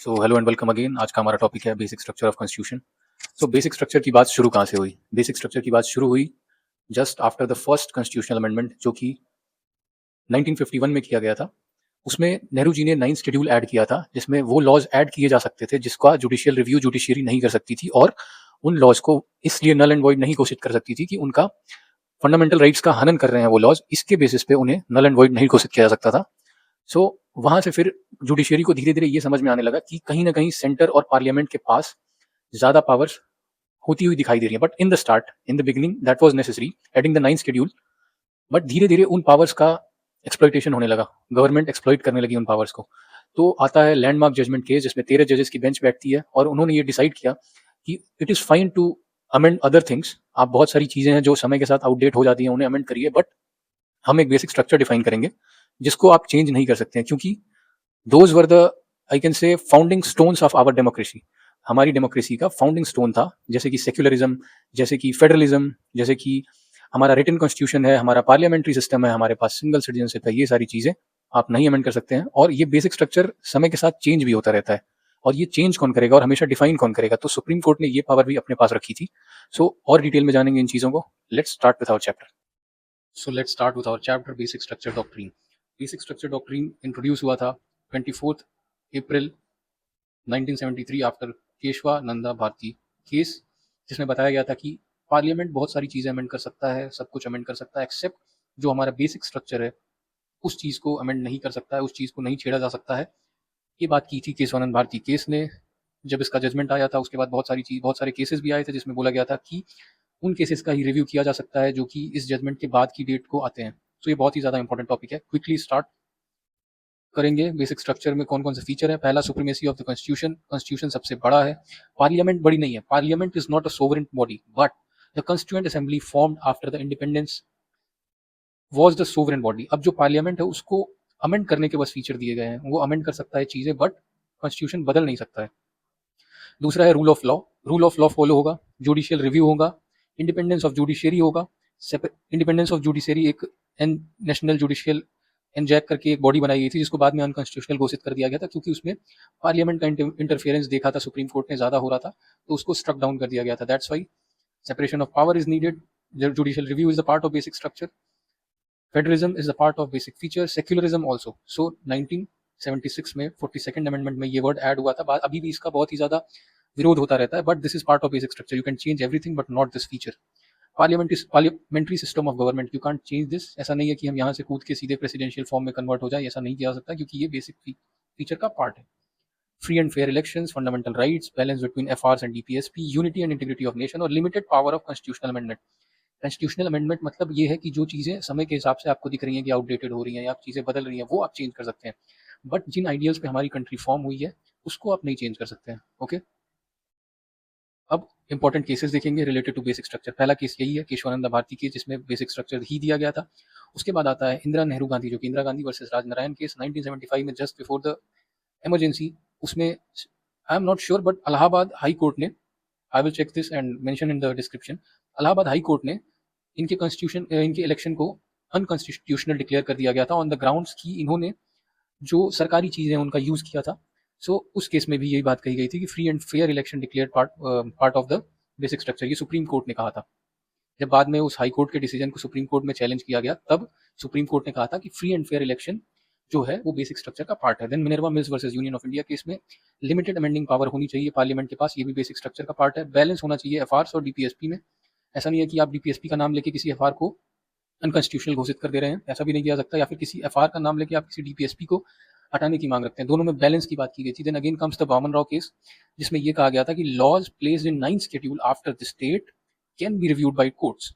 So hello and welcome again. आज का हमारा टॉपिक है basic structure of constitution. So basic structure की बात शुरू कहाँ से हुई? बेसिक स्ट्रक्चर की बात शुरू हुई just after the first constitutional amendment, जो कि 1951 में किया गया था। उसमें नेहरू जी ने 9th शेड्यूल ऐड किया था, जिसमें वो लॉज ऐड किए जा सकते थे जिसका जुडिशियल रिव्यू जुडिशियरी नहीं कर सकती थी, और उन लॉज को इसलिए नल एंड वॉइड नहीं घोषित कर सकती थी कि उनका फंडामेंटल राइट्स का हनन कर रहे हैं वो लॉज। इसके बेसिस पे उन्हें नल एंड वॉइड नहीं घोषित किया जा सकता था। सो वहां से फिर जुडिशियरी को धीरे धीरे ये समझ में आने लगा कि कहीं ना कहीं सेंटर और पार्लियामेंट के पास ज्यादा पावर्स होती हुई दिखाई दे रही है। But in the start, in the beginning, that was necessary adding the 9th schedule. But धीरे धीरे उन पावर्स का एक्सप्लॉइटेशन होने लगा, गवर्नमेंट एक्सप्लॉइट करने लगी उन पावर्स को। तो आता है लैंडमार्क जजमेंट केस, जिसमें 13 जजेस की बेंच बैठती है और उन्होंने ये डिसाइड किया कि it is fine to amend other things. आप बहुत सारी चीजें हैं जो समय के साथ आउटडेट हो जाती हैं, उन्हें अमेंड करिए, बट हम एक बेसिक स्ट्रक्चर डिफाइन करेंगे जिसको आप चेंज नहीं कर सकते हैं, क्योंकि those were the, I can say, founding stones of our democracy. हमारी डेमोक्रेसी का फाउंडिंग स्टोन था, जैसे कि सेक्युलरिज्म, जैसे कि फेडरलिज्म, जैसे कि हमारा रिटन कॉन्स्टिट्यूशन है, हमारा पार्लियामेंट्री सिस्टम है, हमारे पास सिंगल सिटीजनशिप है। ये सारी चीजें आप नहीं अमेंड कर सकते हैं, और ये बेसिक स्ट्रक्चर समय के साथ चेंज भी होता रहता है। और ये चेंज कौन करेगा और हमेशा डिफाइन कौन करेगा? तो सुप्रीम कोर्ट ने ये पावर भी अपने पास रखी थी। सो और डिटेल में जानेंगे इन चीजों को। Let's start with our chapter. So let's start with our chapter basic structure doctrine. Basic structure doctrine introduce हुआ था 24 April 1973 after Keshava Nanda Bharati case, जिसमें बताया गया था कि पार्लियामेंट बहुत सारी चीज़ें अमेंड कर सकता है, सब कुछ अमेंड कर सकता है, एक्सेप्ट जो हमारा बेसिक स्ट्रक्चर है उस चीज़ को अमेंड नहीं कर सकता है, उस चीज़ को नहीं छेड़ा जा सकता है। ये बात की थी केशवानंद भारती केस ने। जब इसका जजमेंट आया था उसके बाद बहुत सारे केसेस भी आए थे, जिसमें बोला गया था कि उन केसेस का ही रिव्यू किया जा सकता है जो कि इस जजमेंट के बाद की डेट को आते हैं। तो ये बहुत ही ज़्यादा इंपॉर्टेंट टॉपिक है। क्विकली स्टार्ट करेंगे बेसिक स्ट्रक्चर में कौन कौन से फीचर है। पहला, supremacy of the constitution. Constitution सबसे बड़ा है, पार्लियामेंट बड़ी नहीं है। Parliament is not a sovereign body, but the constituent assembly formed after the independence was the sovereign body. अब जो पार्लियामेंट है उसको अमेंड करने के बस फीचर दिए गए हैं, वो अमेंड कर सकता है चीजें, बट कॉन्स्टिट्यूशन बदल नहीं सकता है। दूसरा है rule of law. Rule of law follow होगा, जुडिशियल रिव्यू होगा, इंडिपेंडेंस ऑफ जुडिशियरी होगा। इंडिपेंडेंस ऑफ जुडिशियरी एक नेशनल जुडिशियल एनजैक करके एक बॉडी बनाई गई थी, जिसको बाद में अनकॉन्स्टिट्यूशनल घोषित कर दिया गया था, क्योंकि उसमें पार्लियामेंट का इंटरफेरेंस देखा था सुप्रीम कोर्ट ने ज्यादा हो रहा था, तो उसको स्ट्रक डाउन कर दिया गया था। That's why separation of power is needed. Judicial review is the part of basic structure. Federalism is the part of basic feature, secularism also. So 1976 में 42nd अमेंडमेंट में ये वर्ड ऐड हुआ था। अभी भी इसका बहुत ही ज्यादा विरोध होता रहता है, but this is part of basic structure. You can change everything but not this feature. Parliamentary system of government, you can't change this. ऐसा नहीं है कि हम यहाँ से कूद के सीधे प्रेसिडेंशियल फॉर्म में कन्वर्ट हो जाए, ऐसा नहीं किया जा सकता, क्योंकि ये बेसिक फीचर का पार्ट है। Free and fair elections, fundamental rights, balance between FRs and DPSP, unity and integrity of nation, और limited power of constitutional amendment. Constitutional amendment मतलब ये है कि जो चीजें समय के हिसाब से आपको दिख रही हैं कि आउटडेटेड हो रही हैं या चीजें बदल रही हैं, वो आप चेंज कर सकते हैं, बट जिन आइडियल्स पे हमारी कंट्री फॉर्म हुई है उसको आप नहीं चेंज कर सकते हैं। ओके, अब इंपॉर्टेंट केसेस देखेंगे रिलेटेड टू बेसिक स्ट्रक्चर। पहला केस यही है, केशवानंद भारती केस, जिसमें बेसिक स्ट्रक्चर ही दिया गया था। उसके बाद आता है इंदिरा नेहरू गांधी, जो कि इंदिरा गांधी वर्सेस राजनारायण केस 1975 में, जस्ट बिफोर द इमरजेंसी। उसमें I am not sure, but Allahabad high court ने, I will check this and mention in the description, Allahabad high court ने इनके कॉन्स्टिट्यूशन, इनके इलेक्शन को अनकॉन्स्टिट्यूशनल डिक्लेयर कर दिया गया था ऑन द ग्राउंड्स की इन्होंने जो सरकारी चीजें उनका यूज किया था। सो उस केस में भी यही बात कही गई थी कि free and fair election declare part of the basic structure. ये सुप्रीम कोर्ट ने कहा था। जब बाद में उस हाई कोर्ट के डिसीजन को सुप्रीम कोर्ट में चैलेंज किया गया, तब सुप्रीम कोर्ट ने कहा था कि फ्री एंड फेयर इलेक्शन जो है वो बेसिक स्ट्रक्चर का पार्ट है। Then Minerva Mills versus Union of India case में लिमिटेड अमेंडिंग पावर होनी चाहिए पार्लियामेंट के पास, ये भी बेसिक स्ट्रक्चर का पार्ट है। बैलेंस होना चाहिए एफआरस और डीपीएसपी में। ऐसा नहीं है कि आप डीपीएसपी का नाम लेके किसी एफआर को अनकॉन्स्टिट्यूशनल घोषित कर दे रहे हैं, ऐसा भी नहीं किया सकता, या फिर किसी एफआर का नाम लेके आप किसी डीपीएसपी को हटाने की मांग रखते हैं। दोनों में बैलेंस की बात की गई थी। Then again comes the Waman Rao case, जिसमें यह कहा गया था कि laws placed in 9th schedule after the state can be reviewed by courts.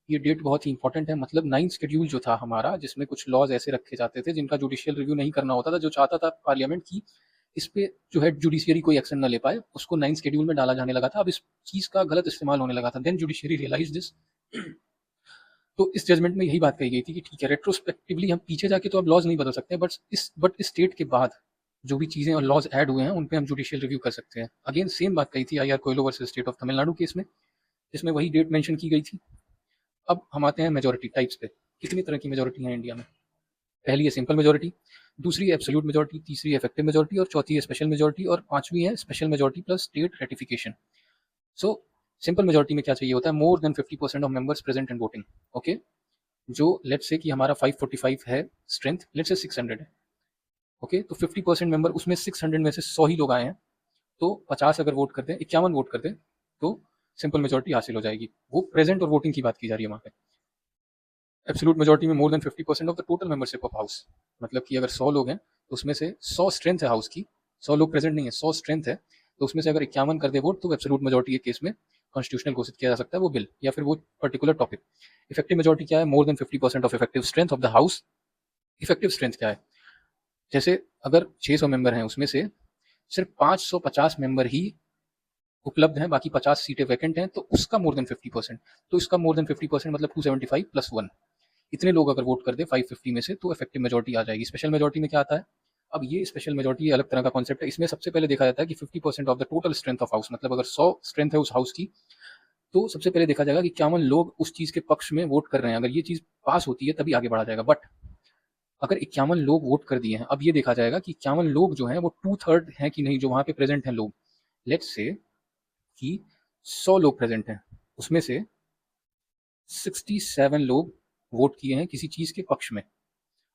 ये डेट बहुत ही इंपॉर्टेंट है। मतलब 9th शेड्यूल जो था हमारा, जिसमें कुछ लॉज ऐसे रखे जाते थे जिनका जुडिशियल रिव्यू नहीं करना होता था, जो चाहता था पार्लियामेंट की इस पे जो है जुडिशियरी कोई एक्शन न ले पाए, उसको 9th शेड्यूल में डाला जाने लगा था। अब इस चीज का गलत इस्तेमाल होने लगा था। Then judiciary realise this. तो इस जजमेंट में यही बात कही गई थी कि ठीक है, रेट्रोस्पेक्टिवली हम पीछे जाके तो अब लॉज नहीं बदल सकते, बट इस डेट के बाद जो भी चीजें और लॉज ऐड हुए हैं उन पे हम जुडिशियल रिव्यू कर सकते हैं। अगेन सेम बात कही थी IR Coelho versus state of Tamil Nadu case में, जिसमें वही डेट मेंशन की गई थी। अब हम आते हैं मेजोरिटी टाइप्स पे। कितनी तरह की मेजोरिटी है इंडिया में? पहली है सिंपल मेजोरिटी, दूसरी है एब्सोल्यूट मेजोरिटी, तीसरी है इफेक्टिव मेजोरिटी और चौथी है स्पेशल मेजोरिटी और पांचवी है special majority plus state ratification. So simple majority में क्या चाहिए होता है, more than 50% of members present in voting. Okay, जो लेट्स से कि हमारा 545 है स्ट्रेंथ, लेट्स से 600 है। ओके, तो 50% मेंबर उसमें 600 में से 100 ही लोग आए हैं, तो 50 अगर वोट करते हैं, 51 वोट करते हैं, तो सिंपल मेजोरिटी हासिल हो जाएगी। वो प्रेजेंट और वोटिंग की बात की जा रही है वहाँ पे। एब्सोल्यूट मेजोरिटी में more than 50% of the total membership of house, मतलब कि अगर 100 लोग हैं तो उसमें से 100 स्ट्रेंथ है हाउस की, 100 लोग प्रेजेंट नहीं है, 100 स्ट्रेंथ है, तो उसमें से अगर 51 कर दे वोट तो एब्सोल्यूट मेजोरिटी के केस में कॉन्स्टिट्यूशनल घोषित किया जा सकता है वो बिल या फिर वो पर्टिकुलर टॉपिक। इफेक्टिव मेजोरिटी क्या है, more than 50% of effective strength of the house. Effective strength क्या है, जैसे अगर 600 मेंबर हैं उसमें से सिर्फ 550 मेंबर ही उपलब्ध हैं, बाकी 50 सीटें वैकेंट हैं, तो उसका मोर देन 50%, तो इसका मोर देन 50% मतलब 275 प्लस 1, इतने लोग अगर वोट कर दे 550 में से तो इफेक्टिव मेजोरिटी आ जाएगी। स्पेशल मेजोरिटी में क्या आता है, अब ये स्पेशल मेजोरिटी अलग तरह का कॉन्सेप्ट है। इसमें सबसे पहले देखा जाता है कि 50% of the total strength of house, मतलब अगर 100 स्ट्रेंथ है उस हाउस की, तो सबसे पहले देखा जाएगा कि 51 लोग उस चीज के पक्ष में वोट कर रहे हैं। अगर ये चीज पास होती है तभी आगे बढ़ा जाएगा। बट अगर 51 लोग वोट कर दिए हैं, अब ये देखा जाएगा कि 51 लोग जो हैं वो 2/3 हैं कि नहीं, जो वहां पे प्रेजेंट हैं लोग। लेट्स से कि 100 लोग प्रेजेंट हैं, उसमें से 67 लोग वोट किए हैं किसी चीज के पक्ष में।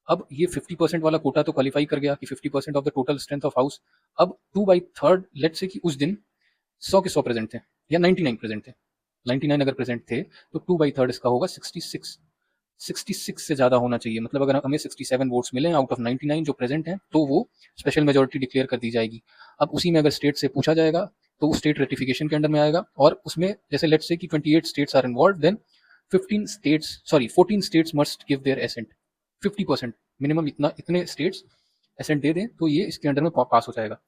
अब ये 50% वाला कोटा तो क्वालिफाई कर गया कि 50% of the total strength of house. अब 2/3 लेट से कि उस दिन 100 के 100 प्रेजेंट थे या 99 प्रेजेंट थे, 99 अगर प्रेजेंट थे तो 2/3 इसका होगा 66। 66 से ज्यादा होना चाहिए, मतलब अगर हमें 67 वोट्स मिले आउट ऑफ 99 जो प्रेजेंट हैं तो वो स्पेशल मेजोरिटी डिक्लेयर कर दी जाएगी। अब उसी में अगर स्टेट से पूछा जाएगा तो वो स्टेट रेटिफिकेशन के अंडर में आएगा, और उसमें जैसे लेट्स से कि 28 states are involved, then 14 states must give their assent. 50% minimum इतना, इतने स्टेट्स एसेंट दे दें तो ये इसके अंडर में पास हो जाएगा।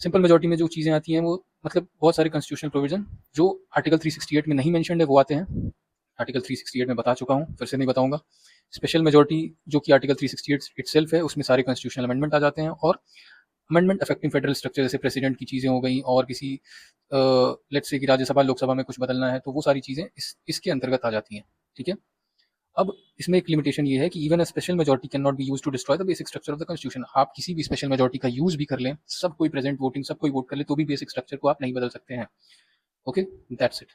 सिंपल मेजोरिटी में जो चीज़ें आती हैं वो मतलब बहुत सारे कॉन्स्टिट्यूशनल प्रोविजन जो आर्टिकल 368 में नहीं मेंशन्ड है वो आते हैं। आर्टिकल 368 में बता चुका हूँ, फिर से नहीं बताऊंगा। स्पेशल मेजोरिटी जो कि आर्टिकल 368 इटसेल्फ है, उसमें सारे कॉन्स्टिट्यूशनल अमेंडमेंट आ जाते हैं, और अमेंडमेंट अफेक्टिंग फेडरल स्ट्रक्चर जैसे प्रेसिडेंट की चीज़ें हो गई, और किसी लेट्स से कि राज्यसभा लोकसभा में कुछ बदलना है तो वो सारी चीज़ें इसके अंतर्गत आ जाती हैं। ठीक है, अब इसमें एक लिमिटेशन ये है कि even a special majority can not be used to destroy the basic structure of the constitution. आप किसी भी स्पेशल मेजोरिटी का यूज भी कर लें, सब कोई प्रेजेंट वोटिंग सब कोई वोट कर ले, तो भी बेसिक स्ट्रक्चर को आप नहीं बदल सकते हैं। Okay, that's it.